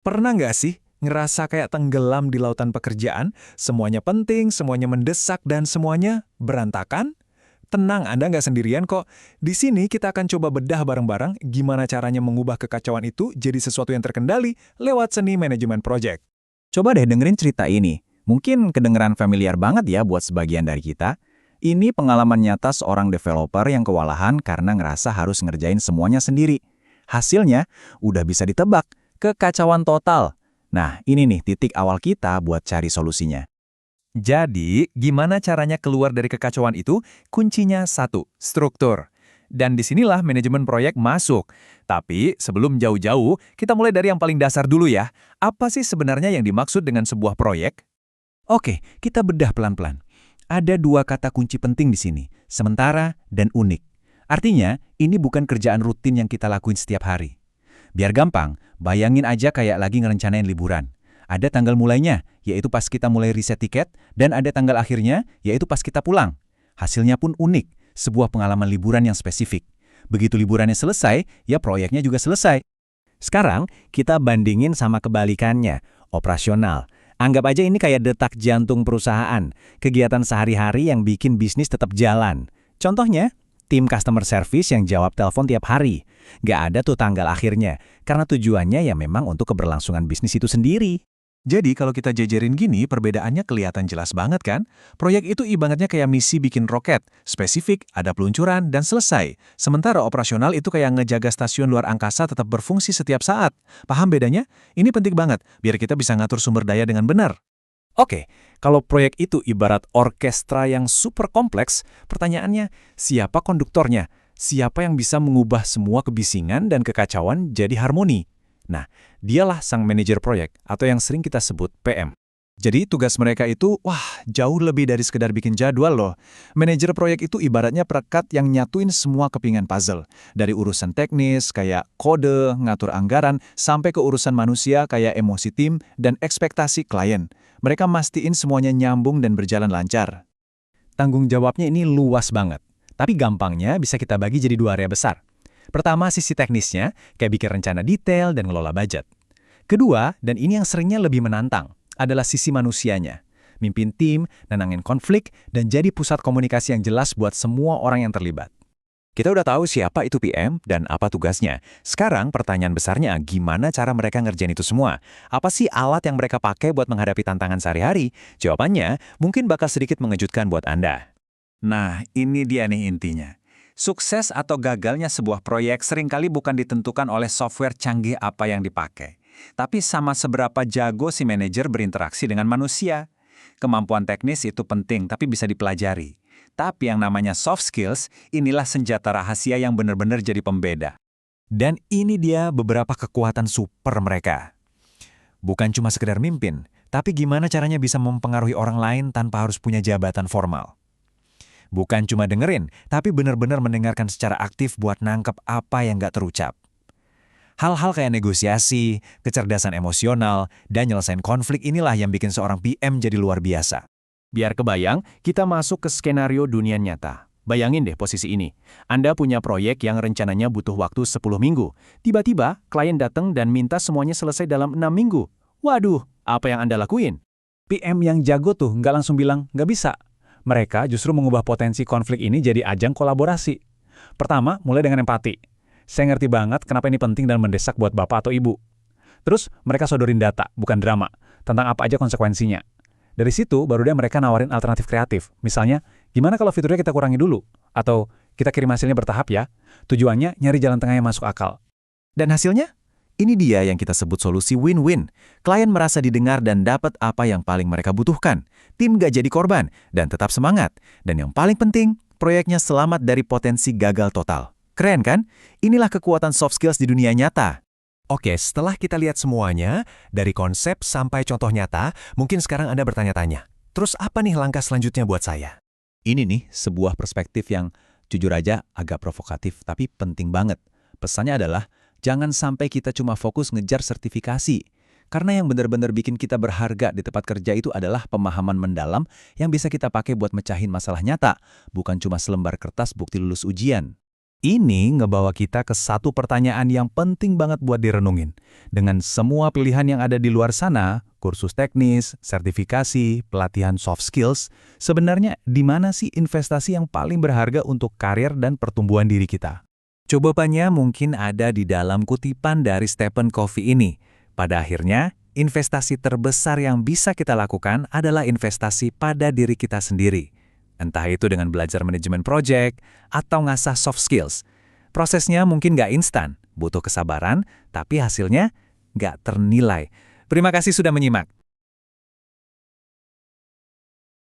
Pernah nggak sih ngerasa kayak tenggelam di lautan pekerjaan, semuanya penting, semuanya mendesak, dan semuanya berantakan? Tenang, Anda nggak sendirian kok. Di sini kita akan coba bedah bareng-bareng gimana caranya mengubah kekacauan itu jadi sesuatu yang terkendali lewat seni manajemen proyek. Coba deh dengerin cerita ini. Mungkin kedengeran familiar banget ya buat sebagian dari kita. Ini pengalaman nyata seorang developer yang kewalahan karena ngerasa harus ngerjain semuanya sendiri. Hasilnya udah bisa ditebak, kekacauan total. Nah, ini nih titik awal kita buat cari solusinya. Jadi, gimana caranya keluar dari kekacauan itu? Kuncinya satu, struktur. Dan disinilah manajemen proyek masuk. Tapi sebelum jauh-jauh, kita mulai dari yang paling dasar dulu ya. Apa sih sebenarnya yang dimaksud dengan sebuah proyek? Oke, kita bedah pelan-pelan. Ada dua kata kunci penting di sini, sementara dan unik. Artinya, ini bukan kerjaan rutin yang kita lakuin setiap hari. Biar gampang, bayangin aja kayak lagi ngerencanain liburan. Ada tanggal mulainya, yaitu pas kita mulai riset tiket, dan ada tanggal akhirnya, yaitu pas kita pulang. Hasilnya pun unik, sebuah pengalaman liburan yang spesifik. Begitu liburannya selesai, ya proyeknya juga selesai. Sekarang, kita bandingin sama kebalikannya, operasional. Anggap aja ini kayak detak jantung perusahaan, kegiatan sehari-hari yang bikin bisnis tetap jalan. Contohnya, tim customer service yang jawab telepon tiap hari. Nggak ada tuh tanggal akhirnya, karena tujuannya ya memang untuk keberlangsungan bisnis itu sendiri. Jadi kalau kita jajarin gini, perbedaannya kelihatan jelas banget kan? Proyek itu ibaratnya kayak misi bikin roket, spesifik, ada peluncuran, dan selesai. Sementara operasional itu kayak ngejaga stasiun luar angkasa tetap berfungsi setiap saat. Paham bedanya? Ini penting banget, biar kita bisa ngatur sumber daya dengan benar. Oke, kalau proyek itu ibarat orkestra yang super kompleks, pertanyaannya, siapa konduktornya? Siapa yang bisa mengubah semua kebisingan dan kekacauan jadi harmoni? Nah, dialah sang manajer proyek atau yang sering kita sebut PM. Jadi tugas mereka itu, jauh lebih dari sekedar bikin jadwal loh. Manajer proyek itu ibaratnya perekat yang nyatuin semua kepingan puzzle. Dari urusan teknis kayak kode, ngatur anggaran, sampai ke urusan manusia kayak emosi tim dan ekspektasi klien. Mereka mastiin semuanya nyambung dan berjalan lancar. Tanggung jawabnya ini luas banget. Tapi gampangnya bisa kita bagi jadi dua area besar. Pertama, sisi teknisnya, kayak bikin rencana detail dan ngelola budget. Kedua, dan ini yang seringnya lebih menantang, adalah sisi manusianya. Mimpin tim, nenangin konflik, dan jadi pusat komunikasi yang jelas buat semua orang yang terlibat. Kita udah tahu siapa itu PM dan apa tugasnya. Sekarang pertanyaan besarnya, gimana cara mereka ngerjain itu semua? Apa sih alat yang mereka pakai buat menghadapi tantangan sehari-hari? Jawabannya mungkin bakal sedikit mengejutkan buat Anda. Nah, ini dia nih intinya. Sukses atau gagalnya sebuah proyek seringkali bukan ditentukan oleh software canggih apa yang dipakai, tapi sama seberapa jago si manajer berinteraksi dengan manusia. Kemampuan teknis itu penting, tapi bisa dipelajari. Tapi yang namanya soft skills, inilah senjata rahasia yang benar-benar jadi pembeda. Dan ini dia beberapa kekuatan super mereka. Bukan cuma sekedar mimpin, tapi gimana caranya bisa mempengaruhi orang lain tanpa harus punya jabatan formal. Bukan cuma dengerin, tapi benar-benar mendengarkan secara aktif buat nangkep apa yang nggak terucap. Hal-hal kayak negosiasi, kecerdasan emosional, dan nyelesain konflik inilah yang bikin seorang PM jadi luar biasa. Biar kebayang, kita masuk ke skenario dunia nyata. Bayangin deh posisi ini. Anda punya proyek yang rencananya butuh waktu 10 minggu. Tiba-tiba, klien datang dan minta semuanya selesai dalam 6 minggu. Waduh, apa yang Anda lakuin? PM yang jago tuh nggak langsung bilang, nggak bisa. Mereka justru mengubah potensi konflik ini jadi ajang kolaborasi. Pertama, mulai dengan empati. Saya ngerti banget kenapa ini penting dan mendesak buat bapak atau ibu. Terus, mereka sodorin data, bukan drama, tentang apa aja konsekuensinya. Dari situ, baru deh mereka nawarin alternatif kreatif. Misalnya, gimana kalau fiturnya kita kurangi dulu? Atau, kita kirim hasilnya bertahap ya? Tujuannya, nyari jalan tengah yang masuk akal. Dan hasilnya? Ini dia yang kita sebut solusi win-win. Klien merasa didengar dan dapat apa yang paling mereka butuhkan. Tim gak jadi korban dan tetap semangat. Dan yang paling penting, proyeknya selamat dari potensi gagal total. Keren kan? Inilah kekuatan soft skills di dunia nyata. Oke, setelah kita lihat semuanya, dari konsep sampai contoh nyata, mungkin sekarang Anda bertanya-tanya, terus apa nih langkah selanjutnya buat saya? Ini nih, sebuah perspektif yang jujur aja agak provokatif, tapi penting banget. Pesannya adalah, jangan sampai kita cuma fokus ngejar sertifikasi. Karena yang benar-benar bikin kita berharga di tempat kerja itu adalah pemahaman mendalam yang bisa kita pakai buat mecahin masalah nyata, bukan cuma selembar kertas bukti lulus ujian. Ini ngebawa kita ke satu pertanyaan yang penting banget buat direnungin. Dengan semua pilihan yang ada di luar sana, kursus teknis, sertifikasi, pelatihan soft skills, sebenarnya di mana sih investasi yang paling berharga untuk karir dan pertumbuhan diri kita? Jawabannya mungkin ada di dalam kutipan dari Stephen Covey ini. Pada akhirnya, investasi terbesar yang bisa kita lakukan adalah investasi pada diri kita sendiri. Entah itu dengan belajar manajemen project atau ngasah soft skills. Prosesnya mungkin nggak instan, butuh kesabaran, tapi hasilnya nggak ternilai. Terima kasih sudah menyimak.